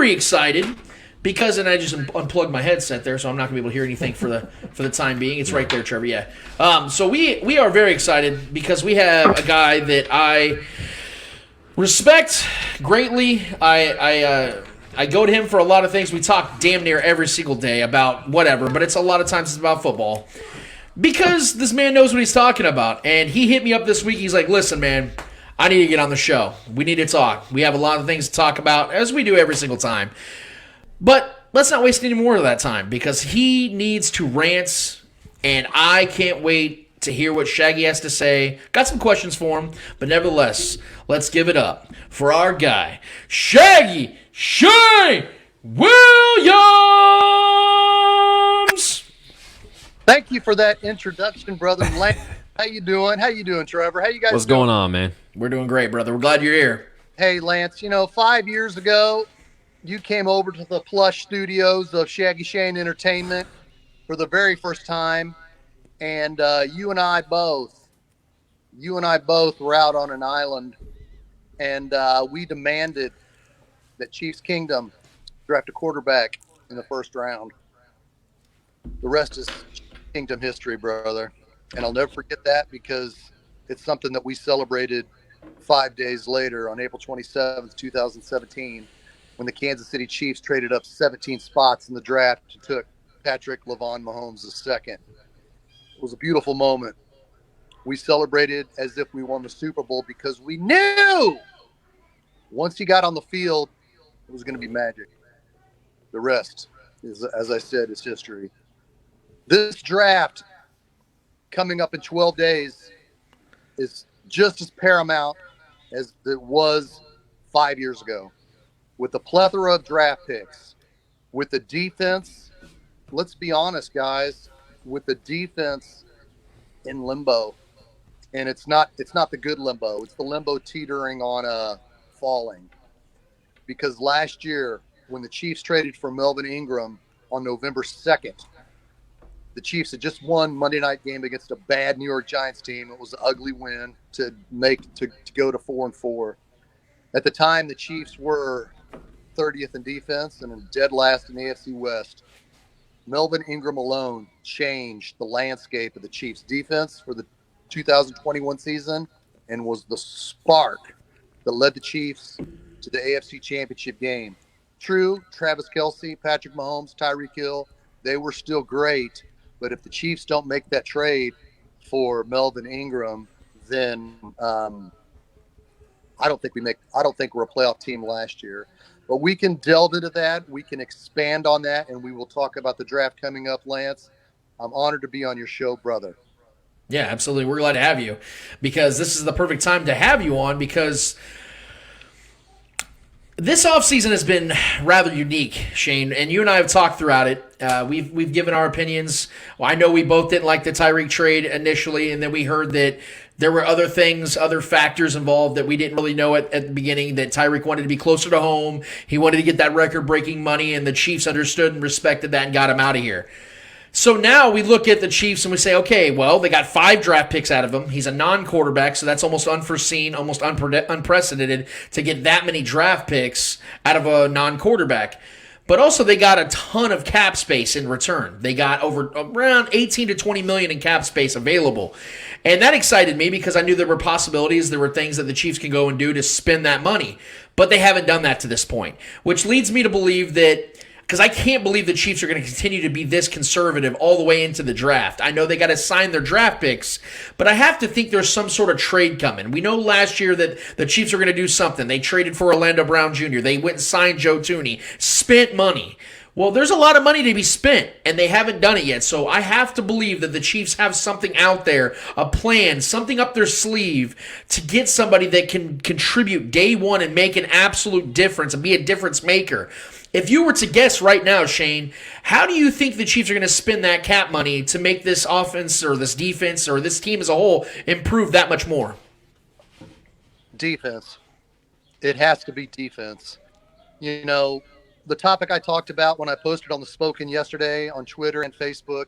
very excited because, and I just unplugged my headset there, so I'm not going to be able to hear anything for the time being. It's right there, Trevor. Yeah. So we are very excited because we have a guy that I respect greatly. I go to him for a lot of things. We talk damn near every single day about whatever, but it's a lot of times it's about football. Because this man knows what he's talking about. And he hit me up this week. He's like, listen, man, I need to get on the show. We need to talk. We have a lot of things to talk about, as we do every single time. But let's not waste any more of that time because he needs to rant, and I can't wait to hear what Shaggy has to say. Got some questions for him, but nevertheless, let's give it up for our guy, Shaggy Shay Williams. Thank you for that introduction, brother. Lance, how you doing? How you doing, Trevor? How you guys What's doing? going on, man? We're doing great, brother. We're glad you're here. Hey, Lance, 5 years ago, you came over to the plush studios of Shaggy Shane Entertainment for the very first time, and you and I both were out on an island, and we demanded that Chiefs Kingdom draft a quarterback in the first round. The rest is Kingdom history, brother. And I'll never forget that because it's something that we celebrated 5 days later on April 27th, 2017, when the Kansas City Chiefs traded up 17 spots in the draft and took Patrick LaVon Mahomes II. It was a beautiful moment. We celebrated as if we won the Super Bowl because we knew once he got on the field, it was going to be magic. The rest is, as I said, is history. This draft coming up in 12 days is just as paramount as it was 5 years ago. With the plethora of draft picks, with the defense, let's be honest, guys, with the defense in limbo. And it's not the good limbo. It's the limbo teetering on falling. Because last year, when the Chiefs traded for Melvin Ingram on November 2nd, the Chiefs had just won Monday night game against a bad New York Giants team. It was an ugly win to go to 4-4. At the time, the Chiefs were 30th in defense and dead last in the AFC West. Melvin Ingram alone changed the landscape of the Chiefs' defense for the 2021 season and was the spark that led the Chiefs to the AFC Championship game. True, Travis Kelce, Patrick Mahomes, Tyreek Hill, they were still great. But if the Chiefs don't make that trade for Melvin Ingram, then I don't think we're a playoff team last year. But we can delve into that. We can expand on that, and we will talk about the draft coming up, Lance. I'm honored to be on your show, brother. Yeah, absolutely. We're glad to have you because this is the perfect time to have you on because this offseason has been rather unique, Shane, and you and I have talked throughout it. We've given our opinions. Well, I know we both didn't like the Tyreek trade initially, and then we heard that there were other things, other factors involved that we didn't really know at the beginning, that Tyreek wanted to be closer to home. He wanted to get that record-breaking money, and the Chiefs understood and respected that and got him out of here. So now we look at the Chiefs and we say, okay, well, they got 5 draft picks out of him. He's a non-quarterback, so that's almost unforeseen, almost unprecedented to get that many draft picks out of a non-quarterback. But also they got a ton of cap space in return. They got around 18 to 20 million in cap space available. And that excited me because I knew there were possibilities, there were things that the Chiefs can go and do to spend that money. But they haven't done that to this point, which leads me to believe that, because I can't believe the Chiefs are going to continue to be this conservative all the way into the draft. I know they got to sign their draft picks, but I have to think there's some sort of trade coming. We know last year that the Chiefs are going to do something. They traded for Orlando Brown Jr. They went and signed Joe Thuney, spent money. Well, there's a lot of money to be spent, and they haven't done it yet. So I have to believe that the Chiefs have something out there, a plan, something up their sleeve to get somebody that can contribute day one and make an absolute difference and be a difference maker. If you were to guess right now, Shane, how do you think the Chiefs are going to spend that cap money to make this offense or this defense or this team as a whole improve that much more? Defense. It has to be defense. The topic I talked about when I posted on the Spoken yesterday on Twitter and Facebook,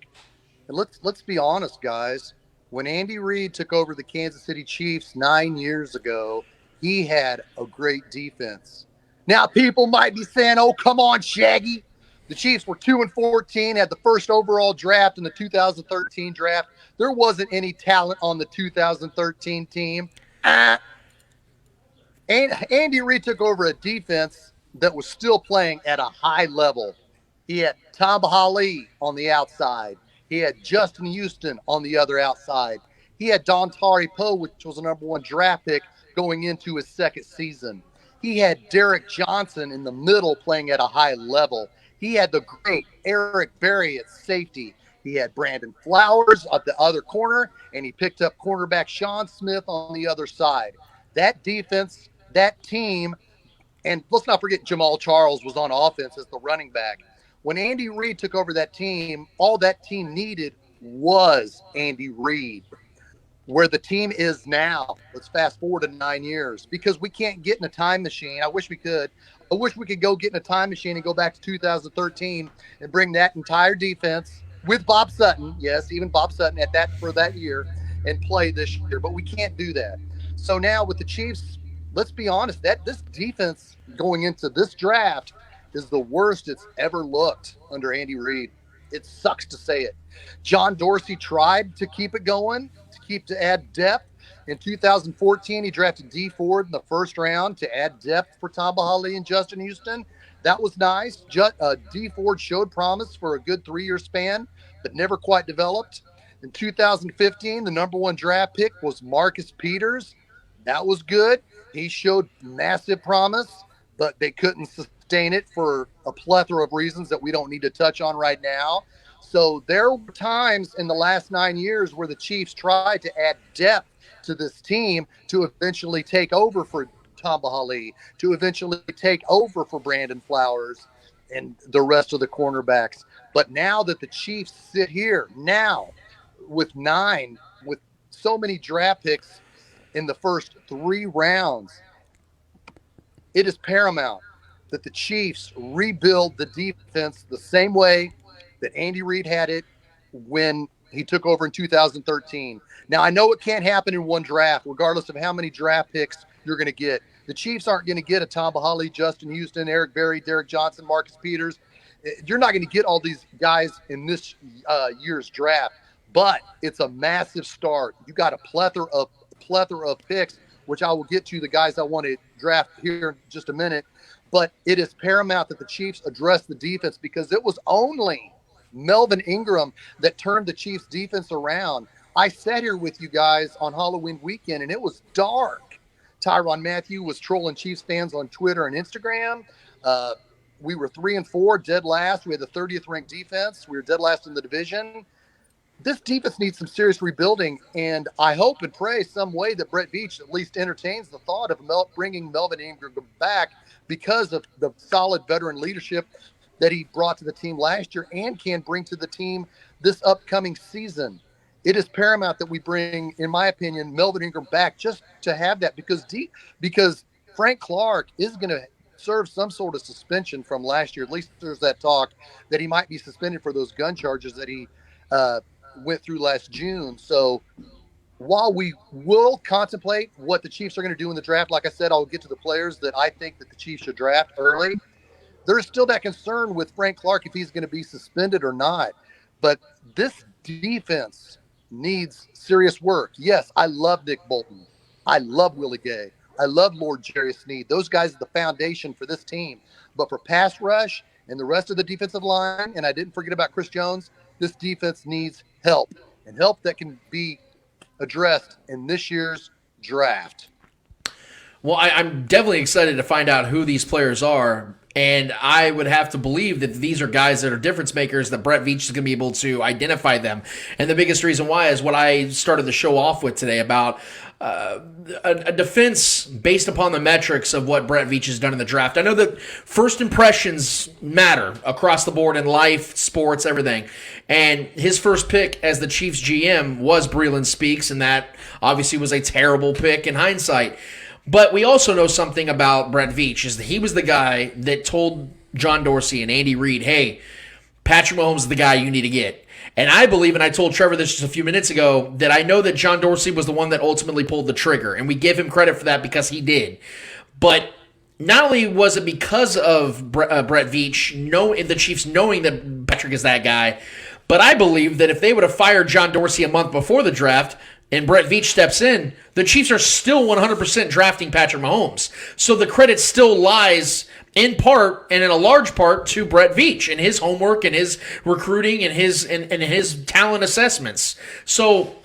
and let's be honest, guys. When Andy Reid took over the Kansas City Chiefs 9 years ago, he had a great defense. Now, people might be saying, "Oh, come on, Shaggy." The Chiefs were 2-14, had the first overall draft in the 2013 draft. There wasn't any talent on the 2013 team. Uh, and Andy Reid took over a defense that was still playing at a high level. He had Tom Hali on the outside. He had Justin Houston on the other outside. He had Dontari Poe, which was a number one draft pick, going into his second season. He had Derek Johnson in the middle playing at a high level. He had the great Eric Berry at safety. He had Brandon Flowers at the other corner, and he picked up cornerback Sean Smith on the other side. That defense, that team, and let's not forget Jamal Charles was on offense as the running back. When Andy Reid took over that team, all that team needed was Andy Reid. Where the team is now, let's fast forward to 9 years, because we can't get in a time machine. I wish we could. I wish we could go get in a time machine and go back to 2013 and bring that entire defense with Bob Sutton, yes, even Bob Sutton at that for that year, and play this year. But we can't do that. So now with the Chiefs, let's be honest, that this defense going into this draft is the worst it's ever looked under Andy Reid. It sucks to say it. John Dorsey tried to keep it going, to add depth. In 2014, he drafted D Ford in the first round to add depth for Tom Hali and Justin Houston. That was nice. D Ford showed promise for a good 3-year span, but never quite developed. In 2015, the number one draft pick was Marcus Peters. That was good. He showed massive promise, but they couldn't sustain it for a plethora of reasons that we don't need to touch on right now. So there were times in the last 9 years where the Chiefs tried to add depth to this team to eventually take over for Tom Hali, to eventually take over for Brandon Flowers and the rest of the cornerbacks. But now that the Chiefs sit here now with so many draft picks in the first 3 rounds, it is paramount that the Chiefs rebuild the defense the same way that Andy Reid had it when he took over in 2013. Now, I know it can't happen in one draft, regardless of how many draft picks you're going to get. The Chiefs aren't going to get a Tom Hali, Justin Houston, Eric Berry, Derek Johnson, Marcus Peters. You're not going to get all these guys in this year's draft, but it's a massive start. You got a plethora of picks, which I will get to the guys I want to draft here in just a minute. But it is paramount that the Chiefs address the defense, because it was only Melvin Ingram that turned the Chiefs defense around. I sat here with you guys on Halloween weekend and it was dark. Tyrann Mathieu was trolling Chiefs fans on Twitter and Instagram. We were 3-4, dead last. We had the 30th ranked defense. We were dead last in the division. This defense needs some serious rebuilding, and I hope and pray some way that Brett Veach at least entertains the thought of bringing Melvin Ingram back, because of the solid veteran leadership that he brought to the team last year and can bring to the team this upcoming season. It is paramount that we bring, in my opinion, Melvin Ingram back just to have that, because Frank Clark is going to serve some sort of suspension from last year. At least there's that talk that he might be suspended for those gun charges that he went through last June. So while we will contemplate what the Chiefs are going to do in the draft, like I said, I'll get to the players that I think that the Chiefs should draft early. There's still that concern with Frank Clark if he's going to be suspended or not. But this defense needs serious work. Yes, I love Nick Bolton. I love Willie Gay. I love Lord Jerry Sneed. Those guys are the foundation for this team. But for pass rush and the rest of the defensive line, and I didn't forget about Chris Jones, this defense needs help, and help that can be addressed in this year's draft. Well, I'm definitely excited to find out who these players are. And I would have to believe that these are guys that are difference makers, that Brett Veach is going to be able to identify them. And the biggest reason why is what I started the show off with today about a defense based upon the metrics of what Brett Veach has done in the draft. I know that first impressions matter across the board in life, sports, everything. And his first pick as the Chiefs GM was Breeland Speaks, and that obviously was a terrible pick in hindsight. But we also know something about Brett Veach, is that he was the guy that told John Dorsey and Andy Reid, hey, Patrick Mahomes is the guy you need to get. And I believe, and I told Trevor this just a few minutes ago, that I know that John Dorsey was the one that ultimately pulled the trigger, and we give him credit for that because he did. But not only was it because of Brett Veach, the Chiefs knowing that Patrick is that guy, but I believe that if they would have fired John Dorsey a month before the draft and Brett Veach steps in, the Chiefs are still 100% drafting Patrick Mahomes. So the credit still lies in part and in a large part to Brett Veach and his homework and his recruiting and his talent assessments. So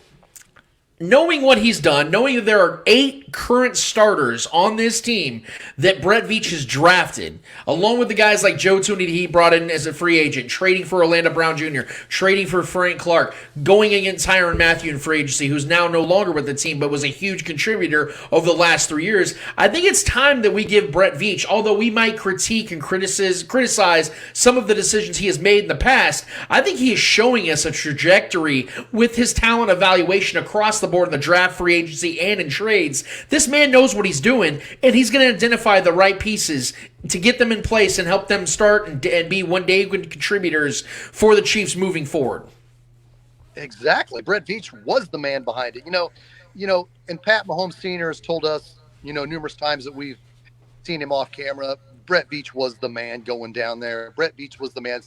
knowing what he's done, knowing that there are 8 current starters on this team that Brett Veach has drafted, along with the guys like Joe Tooney that he brought in as a free agent, trading for Orlando Brown Jr., trading for Frank Clark, going against Tyrann Mathieu in free agency, who's now no longer with the team but was a huge contributor over the last 3 years. I think it's time that we give Brett Veach, although we might critique and criticize some of the decisions he has made in the past, I think he is showing us a trajectory with his talent evaluation across the board in the draft, free agency, and in trades. This man knows what he's doing, and he's going to identify the right pieces to get them in place and help them start and be one-day contributors for the Chiefs moving forward. Exactly. Brett Veach was the man behind it. And Pat Mahomes Sr. has told us, numerous times that we've seen him off camera. Brett Veach was the man going down there. Brett Veach was the man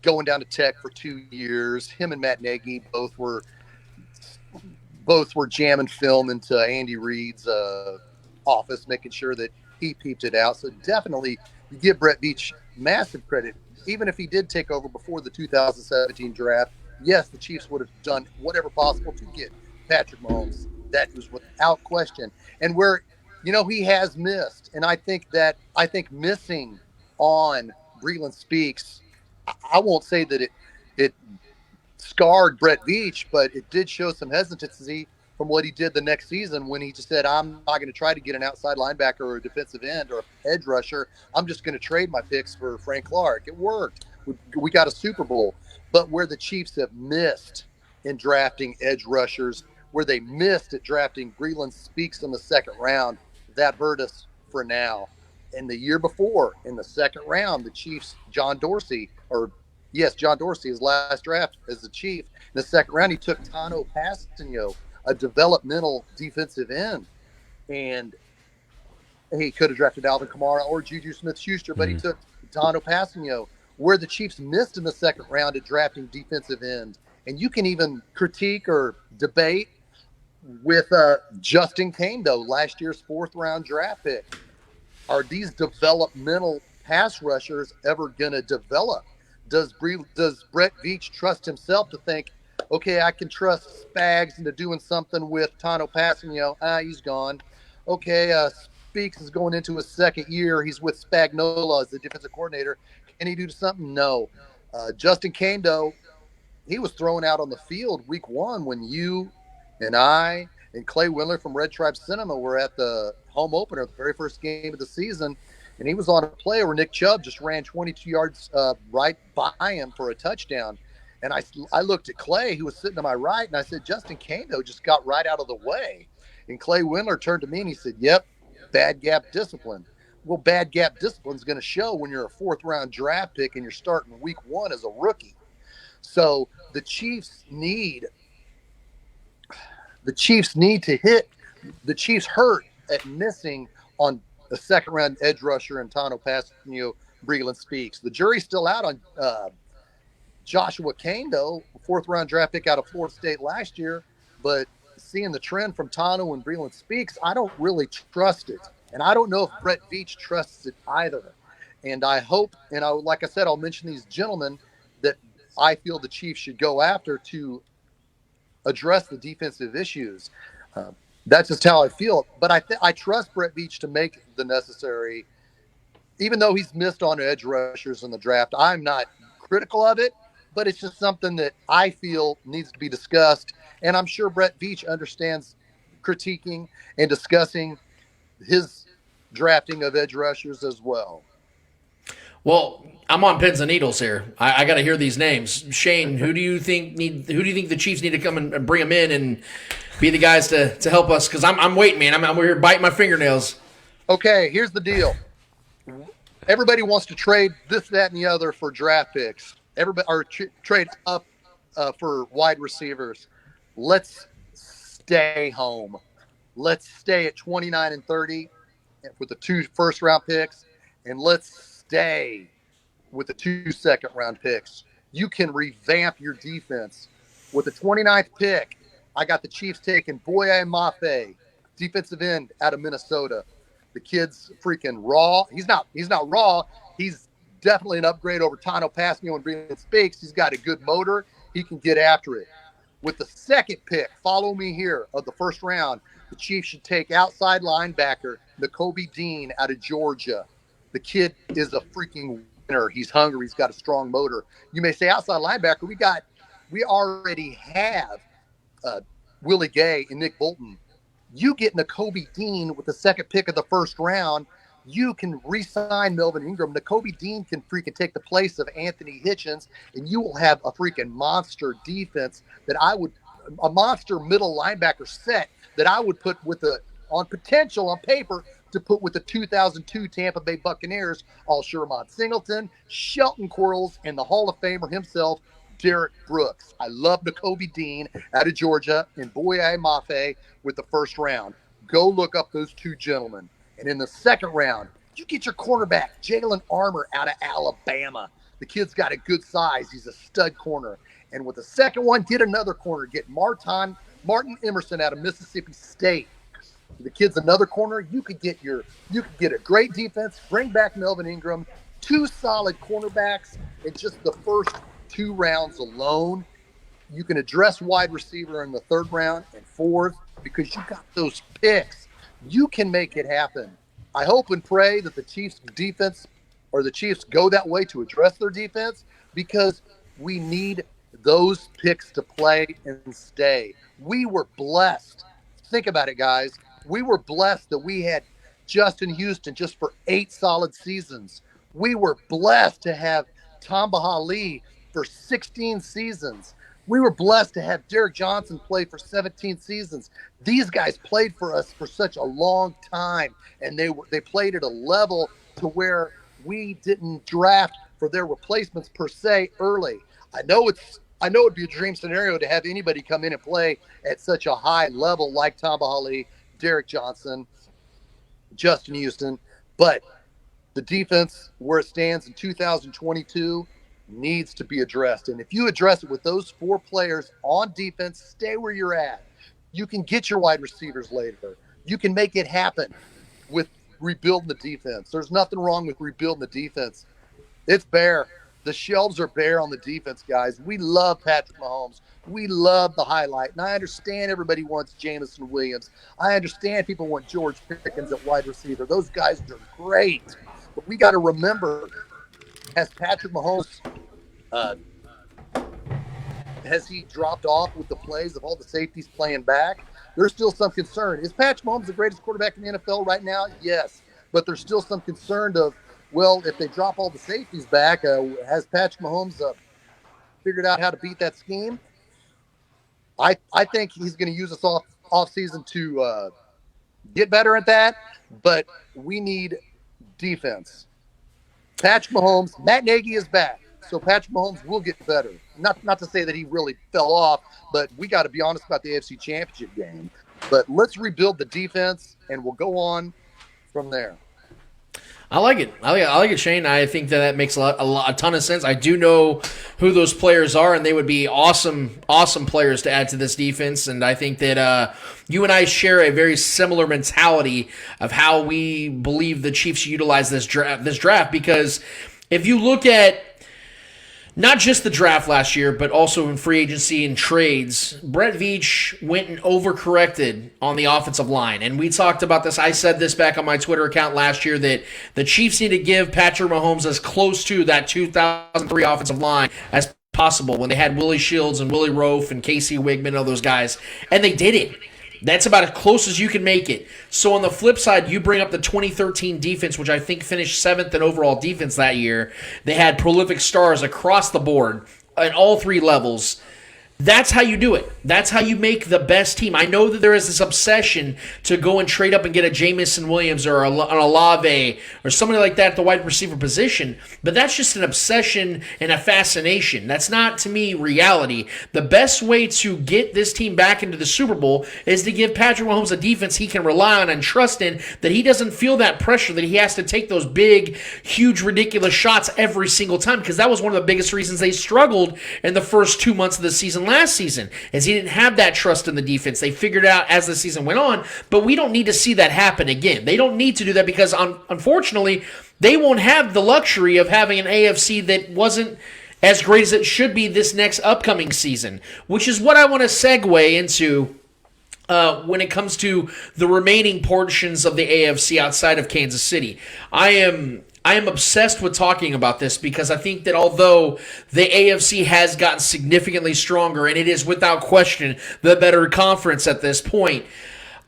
going down to Tech for 2 years. Him and Matt Nagy both were jamming film into Andy Reid's office, making sure that he peeped it out. So definitely you give Brett Veach massive credit. Even if he did take over before the 2017 draft, yes, the Chiefs would have done whatever possible to get Patrick Mahomes. That was without question. And where, he has missed. And I think missing on Breland Speaks, I won't say that it scarred Brett Veach, but it did show some hesitancy from what he did the next season when he just said, I'm not going to try to get an outside linebacker or a defensive end or an edge rusher. I'm just going to trade my picks for Frank Clark. It worked. We got a Super Bowl. But where the Chiefs have missed in drafting edge rushers, where they missed at drafting Breland Speaks in the second round, that hurt us for now. And the year before, in the second round, the Chiefs, John Dorsey, his last draft as the Chief. In the second round, he took Tano Passanio, a developmental defensive end. And he could have drafted Alvin Kamara or Juju Smith-Schuster, but he took Tano Passanio, where the Chiefs missed in the second round at drafting defensive end. And you can even critique or debate with Justin Kane, last year's 4th-round draft pick. Are these developmental pass rushers ever going to develop? Does Brett Veach trust himself to think, okay, I can trust Spags into doing something with Tano Passanio? He's gone. Okay, Speaks is going into his second year. He's with Spagnuolo as the defensive coordinator. Can he do something? No. Justin Kane, though, he was thrown out on the field week 1 when you and I and Clay Windler from Red Tribe Cinema were at the home opener, the very first game of the season. And he was on a play where Nick Chubb just ran 22 yards right by him for a touchdown. And I looked at Clay, who was sitting to my right, and I said, Justin Kano just got right out of the way. And Clay Windler turned to me and he said, yep, bad gap discipline. Well, bad gap discipline is going to show when you're a 4th-round draft pick and you're starting week 1 as a rookie. So the Chiefs need to hit. The Chiefs hurt at missing on a second-round edge rusher and Tano Passanio, Breland Speaks. The jury's still out on Joshua Kane, though, 4th-round draft pick out of Florida State last year. But seeing the trend from Tano and Breland Speaks, I don't really trust it. And I don't know if Brett Veach trusts it either. And I hope, and like I said, I'll mention these gentlemen that I feel the Chiefs should go after to address the defensive issues. That's just how I feel. But I trust Brett Veach to make the necessary, even though he's missed on edge rushers in the draft. I'm not critical of it, but it's just something that I feel needs to be discussed. And I'm sure Brett Veach understands critiquing and discussing his drafting of edge rushers as well. Well, I'm on pins and needles here. I got to hear these names. Shane, who do you think the Chiefs need to come and bring them in and be the guys to help us? Because I'm waiting, man. I'm here biting my fingernails. Okay, here's the deal. Everybody wants to trade this, that, and the other for draft picks. Trade up for wide receivers. Let's stay home. Let's stay at 29 and 30. with the 2 first-round picks, and let's stay with the 2 second-round picks. You can revamp your defense. With the 29th pick, I got the Chiefs taking Boye Mafe, defensive end out of Minnesota. The kid's freaking raw. He's not raw. He's definitely an upgrade over Tano Pascal and Breland Speaks. He's got a good motor. He can get after it. With the second pick, follow me here, of the first round, the Chiefs should take outside linebacker Nakobe Dean out of Georgia. The kid is a freaking winner. He's hungry. He's got a strong motor. You may say outside linebacker, we already have Willie Gay and Nick Bolton. You get Nakobe Dean with the second pick of the first round. You can re-sign Melvin Ingram. Nakobe Dean can freaking take the place of Anthony Hitchens, and you will have a freaking monster defense a monster middle linebacker set that I would put on potential on paper to put with the 2002 Tampa Bay Buccaneers, all Sherman Singleton, Shelton Quarles, and the Hall of Famer himself, Derek Brooks. I love Nakobe Dean out of Georgia and Boye Mafe with the first round. Go look up those 2 gentlemen. And in the second round, you get your cornerback, Jalen Armour out of Alabama. The kid's got a good size. He's a stud corner. And with the second one, get another corner. Get Martin Emerson out of Mississippi State. The kid's another corner. You could get a great defense, bring back Melvin Ingram, 2 solid cornerbacks in just the first 2 rounds alone. You can address wide receiver in the 3rd round and 4th because you got those picks. You can make it happen. I hope and pray that the Chiefs defense or the Chiefs go that way to address their defense, because we need those picks to play and stay. We were blessed. Think about it, guys. We were blessed that we had Justin Houston just for 8 solid seasons. We were blessed to have Tamba Hali for 16 seasons. We were blessed to have Derek Johnson play for 17 seasons. These guys played for us for such a long time, and they played at a level to where we didn't draft for their replacements per se early. I know it'd be a dream scenario to have anybody come in and play at such a high level like Tamba Hali, Derek Johnson, Justin Houston, but the defense where it stands in 2022 needs to be addressed. And if you address it with those 4 players on defense, stay where you're at. You can get your wide receivers later. You can make it happen with rebuilding the defense. There's nothing wrong with rebuilding the defense. It's bare. The shelves are bare on the defense, guys. We love Patrick Mahomes. We love the highlight. And I understand everybody wants Jameson Williams. I understand people want George Pickens at wide receiver. Those guys are great. But we got to remember, has Patrick Mahomes, has he dropped off with the plays of all the safeties playing back? There's still some concern. Is Patrick Mahomes the greatest quarterback in the NFL right now? Yes. But there's still some concern of, well, if they drop all the safeties back, has Patrick Mahomes figured out how to beat that scheme? I think he's going to use this off season to get better at that, but we need defense. Patrick Mahomes, Matt Nagy is back, so Patrick Mahomes will get better. Not to say that he really fell off, but we got to be honest about the AFC Championship game. But let's rebuild the defense, and we'll go on from there. I like it. I like it, Shane. I think that makes a ton of sense. I do know who those players are, and they would be awesome players to add to this defense. And I think that you and I share a very similar mentality of how we believe the Chiefs utilize this draft. Because if you look at not just the draft last year, but also in free agency and trades, Brett Veach went and overcorrected on the offensive line. And we talked about this. I said this back on my Twitter account last year that the Chiefs need to give Patrick Mahomes as close to that 2003 offensive line as possible when they had Willie Shields and Willie Rofe and Casey Wigman and all those guys. And they did it. That's about as close as you can make it. So on the flip side, you bring up the 2013 defense, which I think finished 7th in overall defense that year. They had prolific stars across the board at all 3 levels. That's how you do it. That's how you make the best team. I know that there is this obsession to go and trade up and get a Jamison Williams or an Olave or somebody like that at the wide receiver position, but that's just an obsession and a fascination. That's not, to me, reality. The best way to get this team back into the Super Bowl is to give Patrick Mahomes a defense he can rely on and trust in, that he doesn't feel that pressure that he has to take those big, huge, ridiculous shots every single time, because that was one of the biggest reasons they struggled in the first 2 months of the season last season, is he didn't have that trust in the defense. They figured it out as the season went on, but we don't need to see that happen again. They don't need to do that because, unfortunately, they won't have the luxury of having an AFC that wasn't as great as it should be this next upcoming season, which is what I want to segue into when it comes to the remaining portions of the AFC outside of Kansas City. I am obsessed with talking about this because I think that although the AFC has gotten significantly stronger, and it is without question the better conference at this point,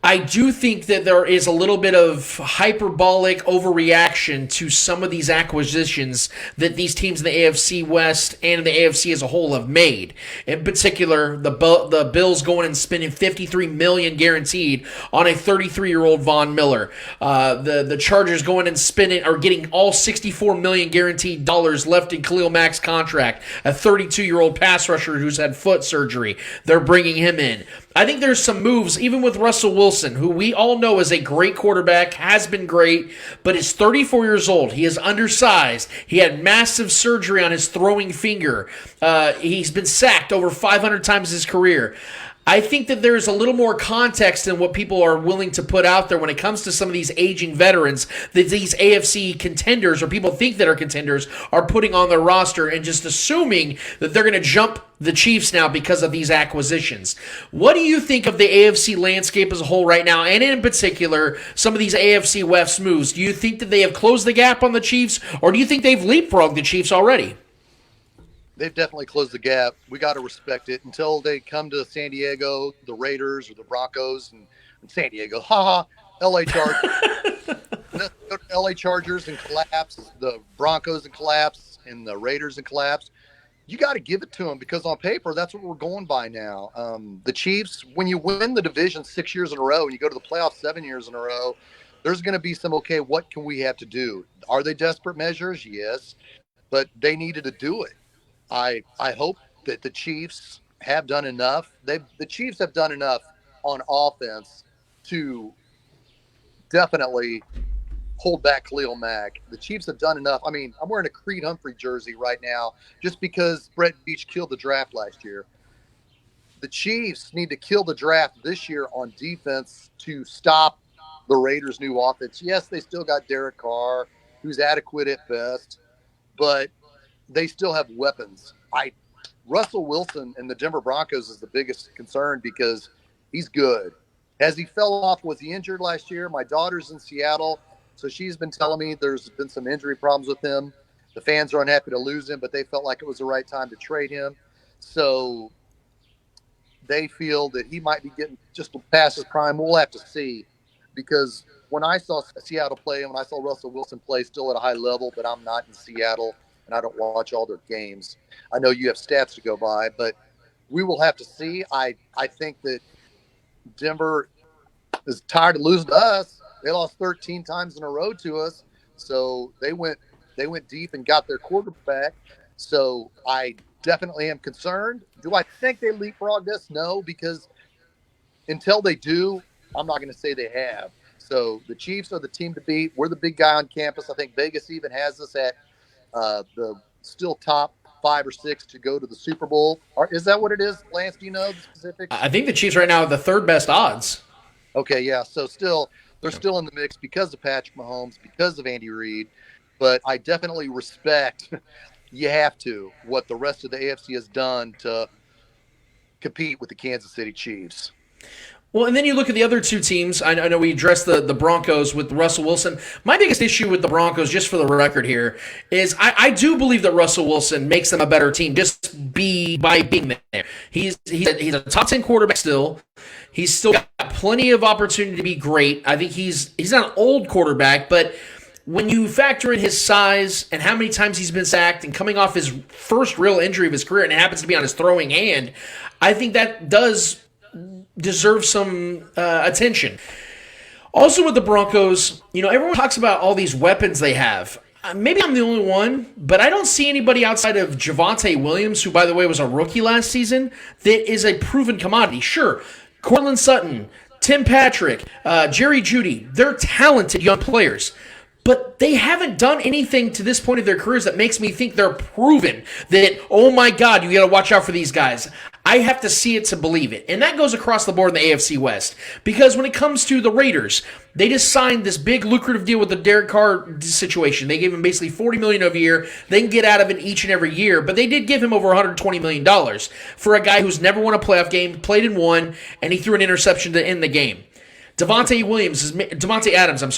I do think that there is a little bit of hyperbolic overreaction to some of these acquisitions that these teams in the AFC West and the AFC as a whole have made. In particular, the Bills going and spending $53 million guaranteed on a 33-year-old Von Miller. The Chargers going and spending or getting all $64 million guaranteed dollars left in Khalil Mack's contract. A 32-year-old pass rusher who's had foot surgery. They're bringing him in. I think there's some moves, even with Russell Wilson, who we all know is a great quarterback, has been great, but is 34 years old. He is undersized. He had massive surgery on his throwing finger. He's been sacked over 500 times in his career. I think that there's a little more context than what people are willing to put out there when it comes to some of these aging veterans that these AFC contenders or people think that are contenders are putting on their roster and just assuming that they're going to jump the Chiefs now because of these acquisitions. What do you think of the AFC landscape as a whole right now, and in particular, some of these AFC West moves? Do you think that they have closed the gap on the Chiefs, or do you think they've leapfrogged the Chiefs already? They've definitely closed the gap. We got to respect it until they come to San Diego, the Raiders or the Broncos, and San Diego, LA Chargers. LA Chargers and collapse, the Broncos and collapse, and the Raiders and collapse. You got to give it to them because on paper, that's what we're going by now. The Chiefs, when you win the division 6 years in a row and you go to the playoffs 7 years in a row, there's going to be some, okay, what can we have to do? Are they desperate measures? Yes, but they needed to do it. I hope that the Chiefs have done enough. The Chiefs have done enough on offense to definitely hold back Khalil Mack. The Chiefs have done enough. I mean, I'm wearing a Creed Humphrey jersey right now just because Brett Beach killed the draft last year. The Chiefs need to kill the draft this year on defense to stop the Raiders' new offense. Yes, they still got Derek Carr, who's adequate at best, but they still have weapons. Russell Wilson and the Denver Broncos is the biggest concern because he's good. As he fell off, was he injured last year? My daughter's in Seattle, so she's been telling me there's been some injury problems with him. The fans are unhappy to lose him, but they felt like it was the right time to trade him. So they feel that he might be getting just past his prime. We'll have to see, because when I saw Seattle play and when I saw Russell Wilson play still at a high level, but I'm not in Seattle, and I don't watch all their games. I know you have stats to go by, but we will have to see. I think that Denver is tired of losing to us. They lost 13 times in a row to us, so they went deep and got their quarterback. So I definitely am concerned. Do I think they leapfrogged us? No, because until they do, I'm not going to say they have. So the Chiefs are the team to beat. We're the big guy on campus. I think Vegas even has us at the still top 5 or 6 to go to the Super Bowl. Is that what it is, Lance? Do you know the specifics? I think the Chiefs right now are the third best odds. Okay, yeah. So they're still in the mix because of Patrick Mahomes, because of Andy Reid. But I definitely respect, you have to, what the rest of the AFC has done to compete with the Kansas City Chiefs. Well, and then you look at the other two teams. I know we addressed the Broncos with Russell Wilson. My biggest issue with the Broncos, just for the record here, is I do believe that Russell Wilson makes them a better team just by being there. He's a top 10 quarterback still. He's still got plenty of opportunity to be great. I think he's not an old quarterback, but when you factor in his size and how many times he's been sacked and coming off his first real injury of his career, and it happens to be on his throwing hand, I think that does deserve some attention. Also with the Broncos, everyone talks about all these weapons they have. Maybe I'm the only one, but I don't see anybody outside of Javonte Williams, who, by the way, was a rookie last season, that is a proven commodity. Sure, Cortland Sutton, Tim Patrick, Jerry Jeudy, they're talented young players. But they haven't done anything to this point of their careers that makes me think they're proven that, oh my God, you got to watch out for these guys. I have to see it to believe it. And that goes across the board in the AFC West. Because when it comes to the Raiders, they just signed this big lucrative deal with the Derek Carr situation. They gave him basically $40 million a year. They can get out of it each and every year. But they did give him over $120 million for a guy who's never won a playoff game, played in one, and he threw an interception to end the game. Davante Adams,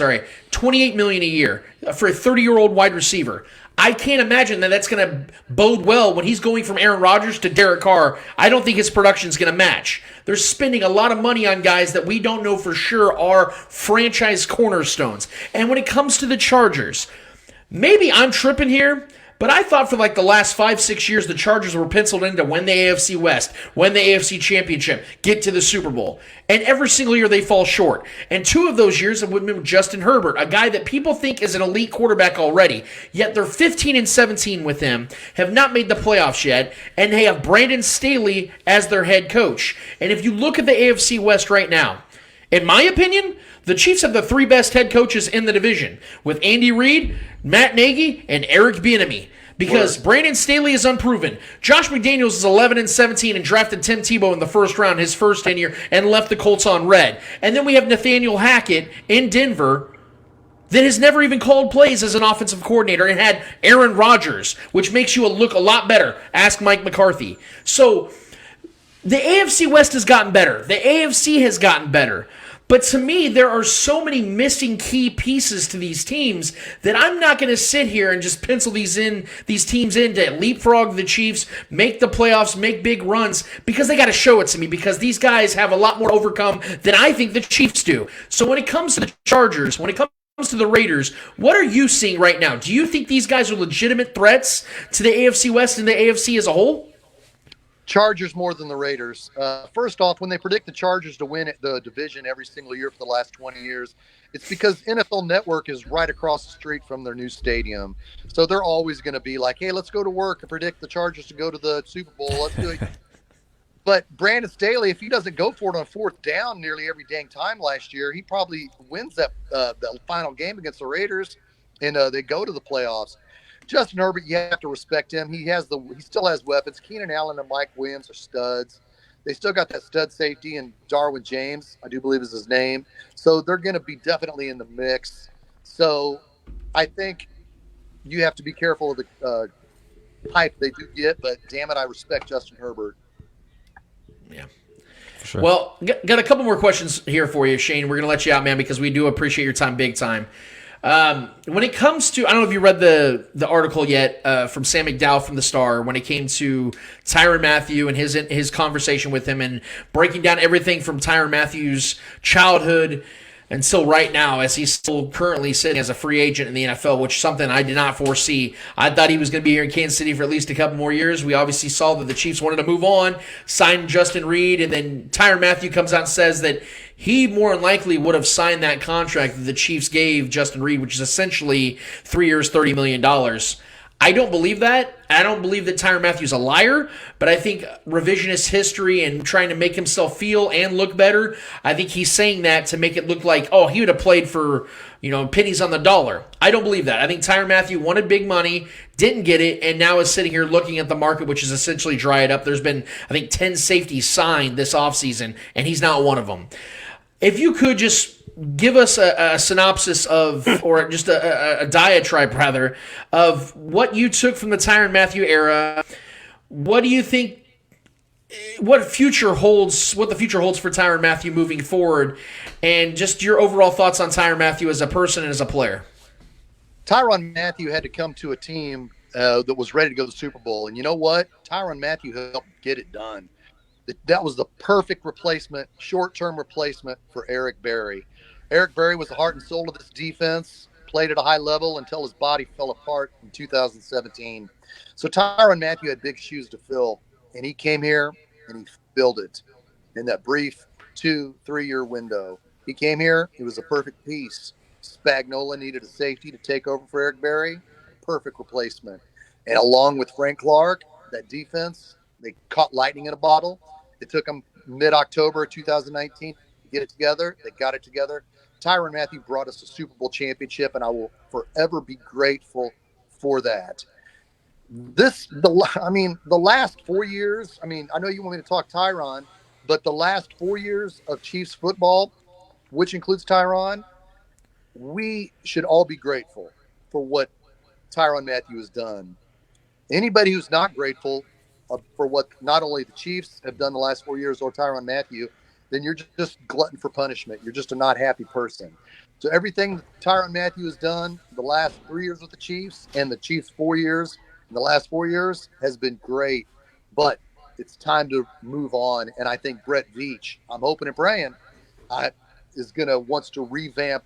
$28 million a year for a 30-year-old wide receiver. I can't imagine that that's going to bode well when he's going from Aaron Rodgers to Derek Carr. I don't think his production is going to match. They're spending a lot of money on guys that we don't know for sure are franchise cornerstones. And when it comes to the Chargers, maybe I'm tripping here, but I thought for like the last 5-6 years, the Chargers were penciled in to win the AFC West, win the AFC Championship, get to the Super Bowl. And every single year they fall short. And 2 of those years have been Justin Herbert, a guy that people think is an elite quarterback already. Yet they're 15-17 with him, have not made the playoffs yet, and they have Brandon Staley as their head coach. And if you look at the AFC West right now, in my opinion, the Chiefs have the 3 best head coaches in the division, with Andy Reid, Matt Nagy, and Eric Bieniemy. Because Brandon Staley is unproven. Josh McDaniels is 11-17 and drafted Tim Tebow in the first round, his first tenure, and left the Colts on red. And then we have Nathaniel Hackett in Denver that has never even called plays as an offensive coordinator and had Aaron Rodgers, which makes you look a lot better. Ask Mike McCarthy. So the AFC West has gotten better. The AFC has gotten better. But to me, there are so many missing key pieces to these teams that I'm not going to sit here and just pencil these teams in to leapfrog the Chiefs, make the playoffs, make big runs, because they got to show it to me, because these guys have a lot more to overcome than I think the Chiefs do. So when it comes to the Chargers, when it comes to the Raiders, what are you seeing right now? Do you think these guys are legitimate threats to the AFC West and the AFC as a whole? Chargers more than the Raiders. First off, when they predict the Chargers to win the division every single year for the last 20 years, it's because NFL Network is right across the street from their new stadium. So they're always going to be like, hey, let's go to work and predict the Chargers to go to the Super Bowl. Let's do it. But Brandon Staley, if he doesn't go for it on 4th down nearly every dang time last year, he probably wins that the final game against the Raiders, and they go to the playoffs. Justin Herbert, you have to respect him. He still has weapons. Keenan Allen and Mike Williams are studs. They still got that stud safety, and Darwin James, I do believe is his name. So they're going to be definitely in the mix. So I think you have to be careful of the hype they do get, but damn it, I respect Justin Herbert. Yeah. Sure. Well, got a couple more questions here for you, Shane. We're going to let you out, man, because we do appreciate your time big time. When it comes to, I don't know if you read the article yet from Sam McDowell from the Star when it came to Tyrann Mathieu and his conversation with him and breaking down everything from Tyrann Mathieu's childhood until right now, as he's still currently sitting as a free agent in the NFL, which is something I did not foresee. I thought he was going to be here in Kansas City for at least a couple more years. We obviously saw that the Chiefs wanted to move on, sign Justin Reed, and then Tyrann Mathieu comes out and says that he more than likely would have signed that contract that the Chiefs gave Justin Reed, which is essentially 3 years, $30 million. I don't believe that. I don't believe that Tyrann Mathieu's a liar, but I think revisionist history and trying to make himself feel and look better, I think he's saying that to make it look like, oh, he would have played for, pennies on the dollar. I don't believe that. I think Tyrann Mathieu wanted big money, didn't get it, and now is sitting here looking at the market, which is essentially dried up. There's been, I think, 10 safeties signed this offseason, and he's not one of them. If you could just give us a synopsis of, or just a diatribe rather, of what you took from the Tyrann Mathieu era. What do you think? What the future holds for Tyrann Mathieu moving forward, and just your overall thoughts on Tyrann Mathieu as a person and as a player. Tyrann Mathieu had to come to a team that was ready to go to the Super Bowl, and you know what? Tyrann Mathieu helped get it done. That was the perfect replacement, short-term replacement for Eric Berry. Eric Berry was the heart and soul of this defense. played at a high level until his body fell apart in 2017. So Tyrann Mathieu had big shoes to fill, and he came here and he filled it in that brief 2-3 year window. He came here, it was a perfect piece. Spagnola needed a safety to take over for Eric Berry, perfect replacement. And along with Frank Clark, that defense, they caught lightning in a bottle. It took them mid-October 2019 to get it together. They got it together. Tyrann Mathieu brought us a Super Bowl championship, and I will forever be grateful for that. The last 4 years, I mean, I know you want me to talk Tyrann, but the last 4 years of Chiefs football, which includes Tyrann, we should all be grateful for what Tyrann Mathieu has done. Anybody who's not grateful for what not only the Chiefs have done the last 4 years or Tyrann Mathieu, then you're just glutton for punishment. You're just a not happy person. So everything that Tyrann Mathieu has done the last 3 years with the Chiefs and the Chiefs 4 years in the last 4 years has been great. But it's time to move on. And I think Brett Veach, I'm hoping and praying, wants to revamp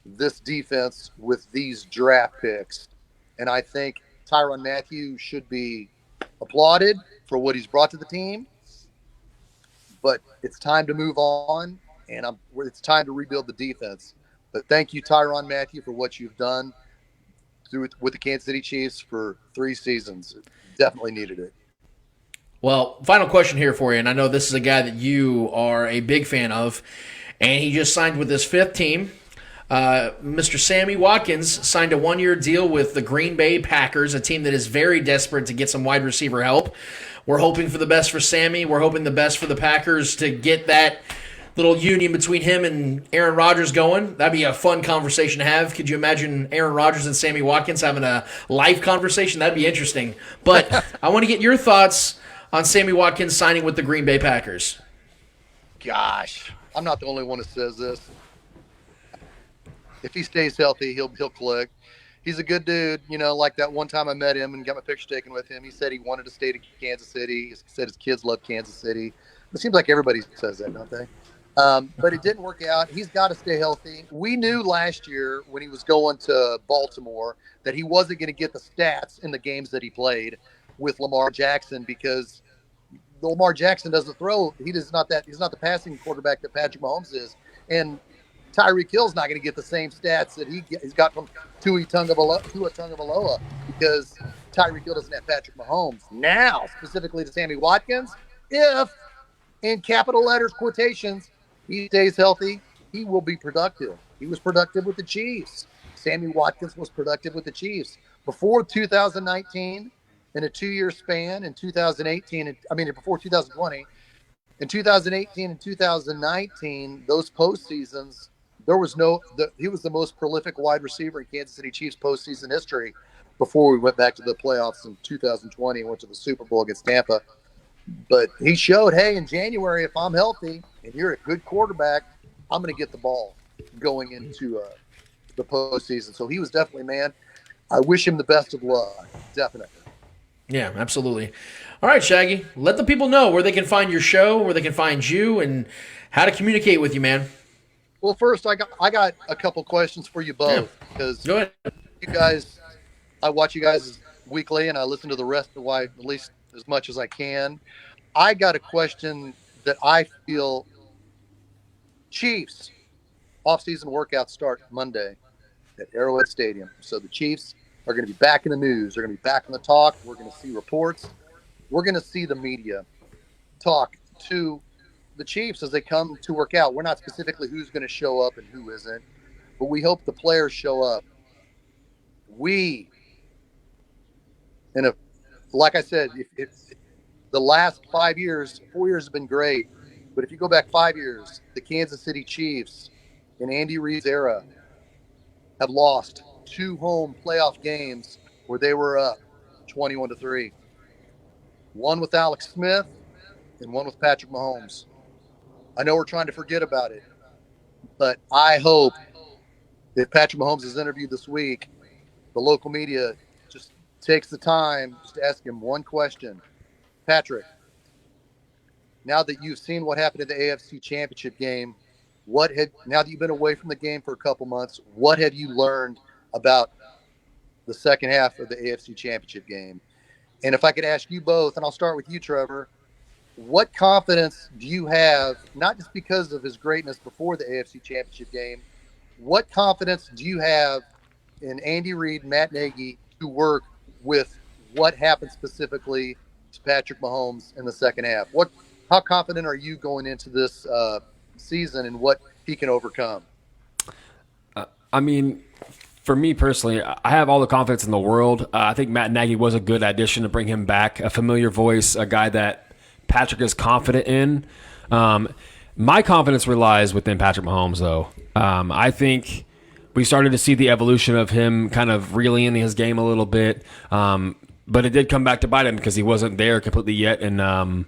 this defense with these draft picks. And I think Tyrann Mathieu should be applauded for what he's brought to the team. But it's time to move on, and it's time to rebuild the defense. But thank you, Tyrann Mathieu, for what you've done with the Kansas City Chiefs for 3 seasons. Definitely needed it. Well, final question here for you, and I know this is a guy that you are a big fan of, and he just signed with his 5th team. Mr. Sammy Watkins signed a 1-year deal with the Green Bay Packers, a team that is very desperate to get some wide receiver help. We're hoping for the best for Sammy. We're hoping the best for the Packers to get that little union between him and Aaron Rodgers going. That'd be a fun conversation to have. Could you imagine Aaron Rodgers and Sammy Watkins having a live conversation? That'd be interesting. But I want to get your thoughts on Sammy Watkins signing with the Green Bay Packers. Gosh, I'm not the only one who says this. If he stays healthy, he'll click. He's a good dude. You know, like that one time I met him and got my picture taken with him. He said he wanted to stay to Kansas City. He said his kids love Kansas City. It seems like everybody says that, don't they? But it didn't work out. He's got to stay healthy. We knew last year when he was going to Baltimore that he wasn't going to get the stats in the games that he played with Lamar Jackson because Lamar Jackson doesn't throw. He's not the passing quarterback that Patrick Mahomes is. And Tyreek Hill's not going to get the same stats that he's got from Tua Tagovailoa because Tyreek Hill doesn't have Patrick Mahomes. Now, specifically to Sammy Watkins, if, in capital letters, quotations, he stays healthy, he will be productive. He was productive with the Chiefs. Sammy Watkins was productive with the Chiefs. Before 2019, in a 2-year span, in 2018, before 2020, in 2018 and 2019, those postseasons, he was the most prolific wide receiver in Kansas City Chiefs postseason history before we went back to the playoffs in 2020 and went to the Super Bowl against Tampa. But he showed, hey, in January, if I'm healthy and you're a good quarterback, I'm going to get the ball going into the postseason. So he was definitely, man, I wish him the best of luck, definitely. Yeah, absolutely. All right, Shaggy, let the people know where they can find your show, where they can find you, and how to communicate with you, man. Well, first, I got a couple questions for you both because Go ahead. you guys, I watch you guys weekly, and I listen to the rest of at least as much as I can. I got a question that I feel Chiefs off-season workouts start Monday at Arrowhead Stadium. So the Chiefs are going to be back in the news. They're going to be back in the talk. We're going to see reports. We're going to see the media talk to the Chiefs as they come to work out. We're not specifically who's going to show up and who isn't, but we hope the players show up. Like I said, if the last 5 years, 4 years have been great, but if you go back 5 years, the Kansas City Chiefs in Andy Reid's era have lost 2 home playoff games where they were up 21-3. One with Alex Smith and one with Patrick Mahomes. I know we're trying to forget about it, but I hope if Patrick Mahomes is interviewed this week, the local media just takes the time just to ask him one question. Patrick, now that you've seen what happened in the AFC Championship game, now that you've been away from the game for a couple months, what have you learned about the second half of the AFC Championship game. And if I could ask you both, and I'll start with you, Trevor, what confidence do you have, not just because of his greatness before the AFC Championship game, what confidence do you have in Andy Reid, Matt Nagy to work with what happened specifically to Patrick Mahomes in the second half? How confident are you going into this season and what he can overcome? I mean, for me personally, I have all the confidence in the world. I think Matt Nagy was a good addition to bring him back, a familiar voice, a guy that Patrick is confident in. My confidence relies within Patrick Mahomes, though. I think we started to see the evolution of him kind of reeling in his game a little bit, but it did come back to bite him because he wasn't there completely yet. And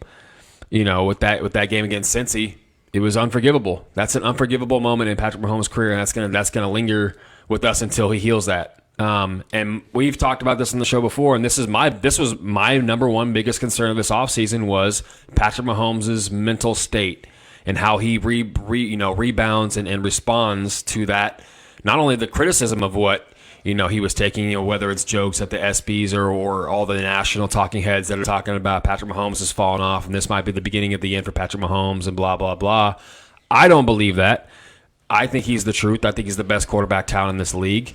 with that game against Cincy, it was unforgivable. That's an unforgivable moment in Patrick Mahomes' career, and that's gonna linger with us until he heals that. And we've talked about this on the show before, and this was my number one biggest concern of this offseason was Patrick Mahomes' mental state and how he rebounds and responds to that. Not only the criticism of what he was taking, whether it's jokes at the ESPYs or all the national talking heads that are talking about Patrick Mahomes has fallen off and this might be the beginning of the end for Patrick Mahomes and blah, blah, blah. I don't believe that. I think he's the truth. I think he's the best quarterback talent in this league.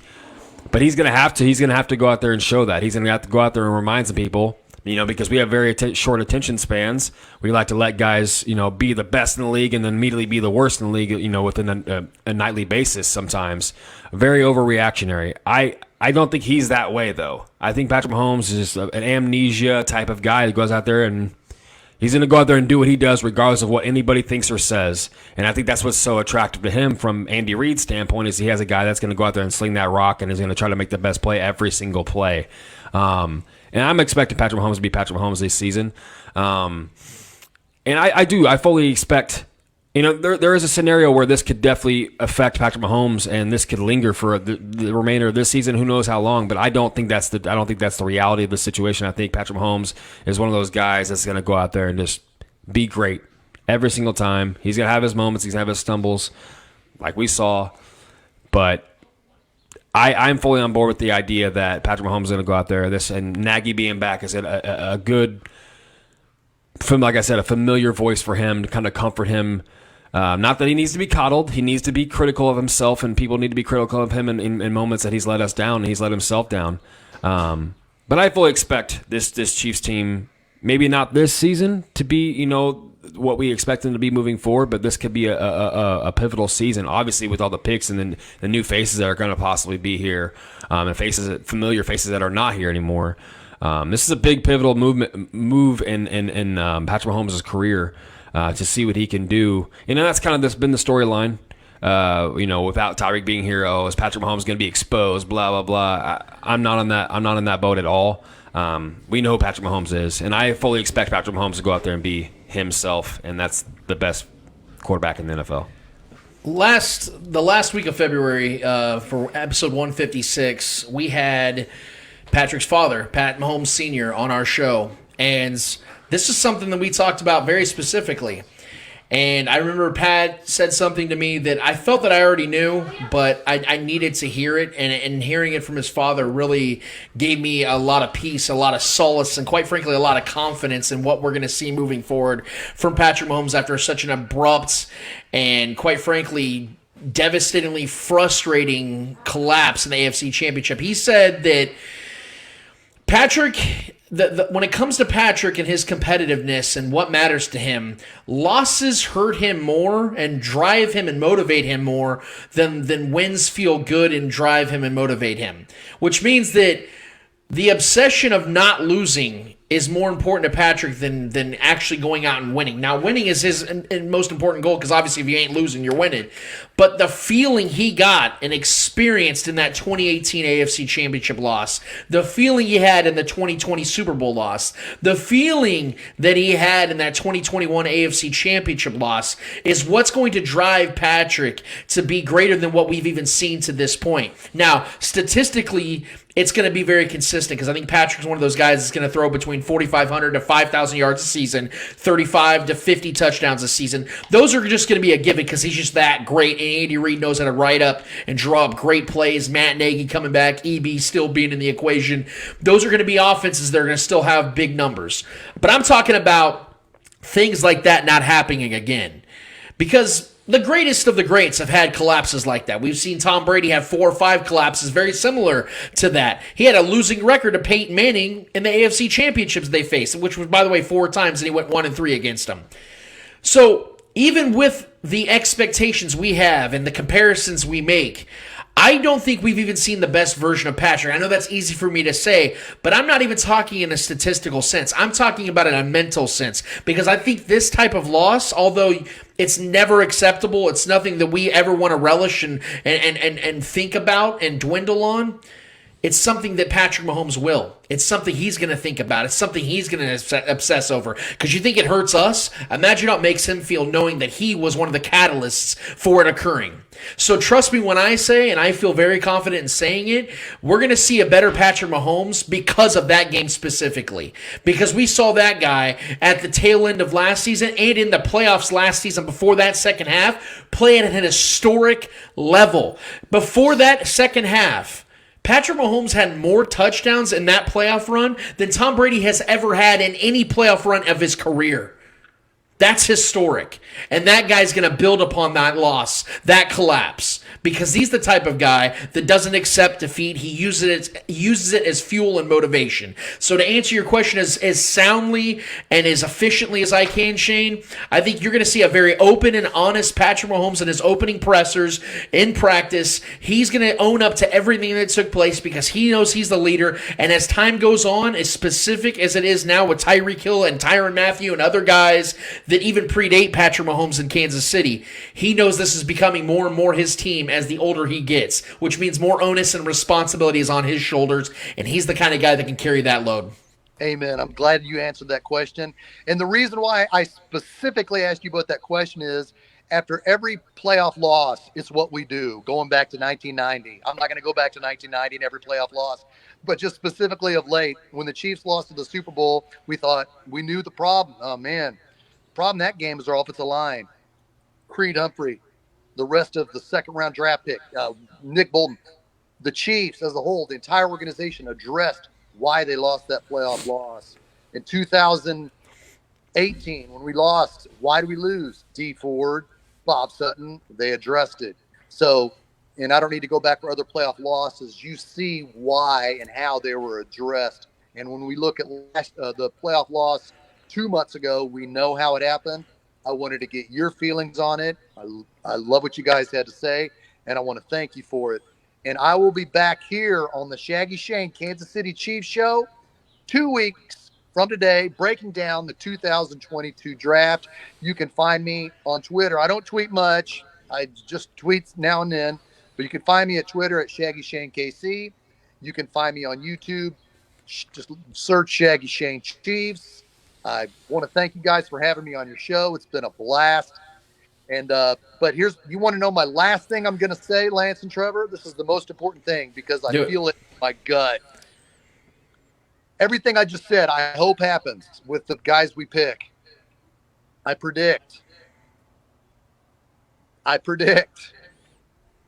But he's going to have to go out there and show that. He's going to have to go out there and remind some people, because we have very short attention spans. We like to let guys, be the best in the league and then immediately be the worst in the league, within a nightly basis sometimes. Very overreactionary. I don't think he's that way, though. I think Patrick Mahomes is an amnesia type of guy that goes out there and he's going to go out there and do what he does regardless of what anybody thinks or says. And I think that's what's so attractive to him from Andy Reid's standpoint is he has a guy that's going to go out there and sling that rock and is going to try to make the best play every single play. And I'm expecting Patrick Mahomes to be Patrick Mahomes this season. And I fully expect, there is a scenario where this could definitely affect Patrick Mahomes and this could linger for the remainder of this season. Who knows how long, but I don't think that's the reality of the situation. I think Patrick Mahomes is one of those guys that's going to go out there and just be great every single time. He's going to have his moments. He's going to have his stumbles like we saw, but I'm fully on board with the idea that Patrick Mahomes is going to go out there. And Nagy being back is a good, like I said, a familiar voice for him to kind of comfort him. Not that he needs to be coddled. He needs to be critical of himself, and people need to be critical of him in moments that he's let us down and he's let himself down. But I fully expect this Chiefs team, maybe not this season, to be what we expect them to be moving forward, but this could be a pivotal season, obviously with all the picks and then the new faces that are going to possibly be here, and familiar faces that are not here anymore. This is a big pivotal move in Patrick Mahomes' career to see what he can do. That's kind of been the storyline. Without Tyreek being here, is Patrick Mahomes going to be exposed? Blah blah blah. I'm not on that. I'm not in that boat at all. We know who Patrick Mahomes is, and I fully expect Patrick Mahomes to go out there and be himself, and that's the best quarterback in the NFL. The last week of February, for episode 156, we had Patrick's father, Pat Mahomes Sr., on our show, and this is something that we talked about very specifically. And I remember Pat said something to me that I felt that I already knew, but I needed to hear it. And hearing it from his father really gave me a lot of peace, a lot of solace, and quite frankly, a lot of confidence in what we're going to see moving forward from Patrick Mahomes after such an abrupt and, quite frankly, devastatingly frustrating collapse in the AFC Championship. He said that Patrick... when it comes to Patrick and his competitiveness and what matters to him, losses hurt him more and drive him and motivate him more than wins feel good and drive him and motivate him. Which means that the obsession of not losing is more important to Patrick than actually going out and winning. Now, winning is his most important goal because obviously if you ain't losing, you're winning. But the feeling he got and experienced in that 2018 AFC Championship loss, the feeling he had in the 2020 Super Bowl loss, the feeling that he had in that 2021 AFC Championship loss is what's going to drive Patrick to be greater than what we've even seen to this point. Now, statistically, it's going to be very consistent because I think Patrick's one of those guys that's going to throw between 4,500 to 5,000 yards a season, 35 to 50 touchdowns a season. Those are just going to be a given because he's just that great, and Andy Reid knows how to write up and draw up great plays. Matt Nagy coming back, EB still being in the equation. Those are going to be offenses that are going to still have big numbers. But I'm talking about things like that not happening again. Because the greatest of the greats have had collapses like that. We've seen Tom Brady have 4 or 5 collapses very similar to that. He had a losing record to Peyton Manning in the AFC championships they faced, which was, by the way, 4 times, and he went 1-3 against them. So even with the expectations we have and the comparisons we make, I don't think we've even seen the best version of Patrick. I know that's easy for me to say, but I'm not even talking in a statistical sense. I'm talking about in a mental sense because I think this type of loss, although it's never acceptable, it's nothing that we ever want to relish and think about and dwindle on. It's something that Patrick Mahomes will. It's something he's going to think about. It's something he's going to obsess over. Because you think it hurts us? Imagine how it makes him feel knowing that he was one of the catalysts for it occurring. So trust me when I say, and I feel very confident in saying it, we're going to see a better Patrick Mahomes because of that game specifically. Because we saw that guy at the tail end of last season and in the playoffs last season before that second half play at an historic level. Before that second half, Patrick Mahomes had more touchdowns in that playoff run than Tom Brady has ever had in any playoff run of his career. That's historic. And that guy's going to build upon that loss, that collapse, because he's the type of guy that doesn't accept defeat. He uses it as fuel and motivation. So to answer your question as soundly and as efficiently as I can, Shane, I think you're going to see a very open and honest Patrick Mahomes in his opening pressers in practice. He's going to own up to everything that took place because he knows he's the leader. And as time goes on, as specific as it is now with Tyreek Hill and Tyrann Mathieu and other guys that even predate Patrick Mahomes in Kansas City, he knows this is becoming more and more his team as the older he gets, which means more onus and responsibility is on his shoulders, and he's the kind of guy that can carry that load. Amen. I'm glad you answered that question. And the reason why I specifically asked you about that question is after every playoff loss, it's what we do, going back to 1990. I'm not going to go back to 1990 and every playoff loss, but just specifically of late, when the Chiefs lost to the Super Bowl, we thought we knew the problem. Oh, man. Problem that game is our offensive line. Creed Humphrey, the rest of the second-round draft pick, Nick Bolton. The Chiefs as a whole, the entire organization addressed why they lost that playoff loss. In 2018, when we lost, why did we lose? D. Ford, Bob Sutton, they addressed it. So, and I don't need to go back for other playoff losses. You see why and how they were addressed. And when we look at the playoff loss 2 months ago, we know how it happened. I wanted to get your feelings on it. I love what you guys had to say, and I want to thank you for it. And I will be back here on the Shaggy Shane Kansas City Chiefs show 2 weeks from today, breaking down the 2022 draft. You can find me on Twitter. I don't tweet much. I just tweet now and then. But you can find me at Twitter at Shaggy Shane KC. You can find me on YouTube. Just search Shaggy Shane Chiefs. I want to thank you guys for having me on your show. It's been a blast. And but you want to know my last thing I'm going to say, Lance and Trevor? This is the most important thing because I feel it in my gut. Everything I just said, I hope happens with the guys we pick. I predict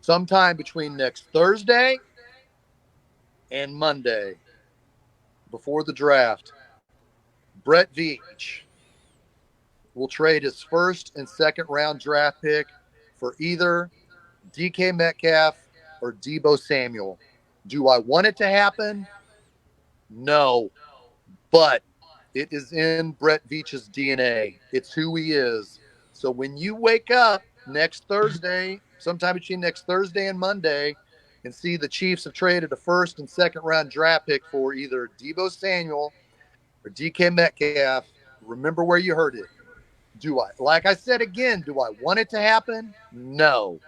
sometime between next Thursday and Monday before the draft, Brett Veach will trade his first and second round draft pick for either DK Metcalf or Deebo Samuel. Do I want it to happen? No. But it is in Brett Veach's DNA. It's who he is. So when you wake up next Thursday, sometime between next Thursday and Monday, and see the Chiefs have traded a first and second round draft pick for either Deebo Samuel or DK Metcalf, remember where you heard it. Like I said again, do I want it to happen? No.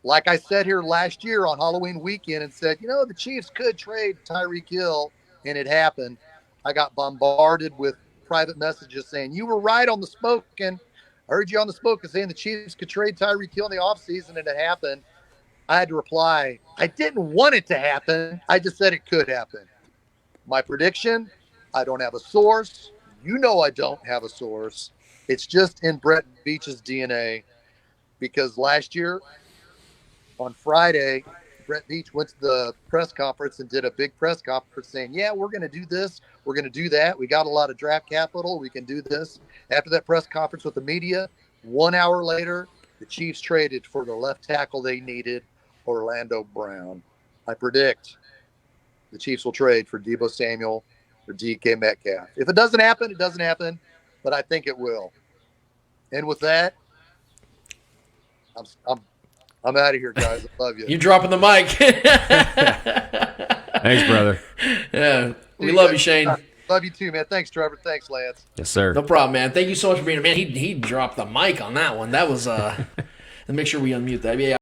Like I said here last year on Halloween weekend and said, the Chiefs could trade Tyreek Hill, and it happened. I got bombarded with private messages saying, you were right on the spoken. I heard you on the spoken saying the Chiefs could trade Tyreek Hill in the offseason, and it happened. I had to reply, I didn't want it to happen. I just said it could happen. My prediction, I don't have a source. You know I don't have a source. It's just in Brett Veach's DNA because last year on Friday, Brett Veach went to the press conference and did a big press conference saying, yeah, we're going to do this. We're going to do that. We got a lot of draft capital. We can do this. After that press conference with the media, 1 hour later, the Chiefs traded for the left tackle they needed, Orlando Brown. I predict the Chiefs will trade for Deebo Samuel or DK Metcalf. If it doesn't happen, it doesn't happen, but I think it will. And with that, I'm out of here, guys. I love you. You dropping the mic. Thanks, brother. Yeah, we love you, Shane. Love you too, man. Thanks, Trevor. Thanks, Lance. Yes, sir. No problem, man. Thank you so much for being here. Man, he dropped the mic on that one. That was, let's make sure we unmute that. Yeah.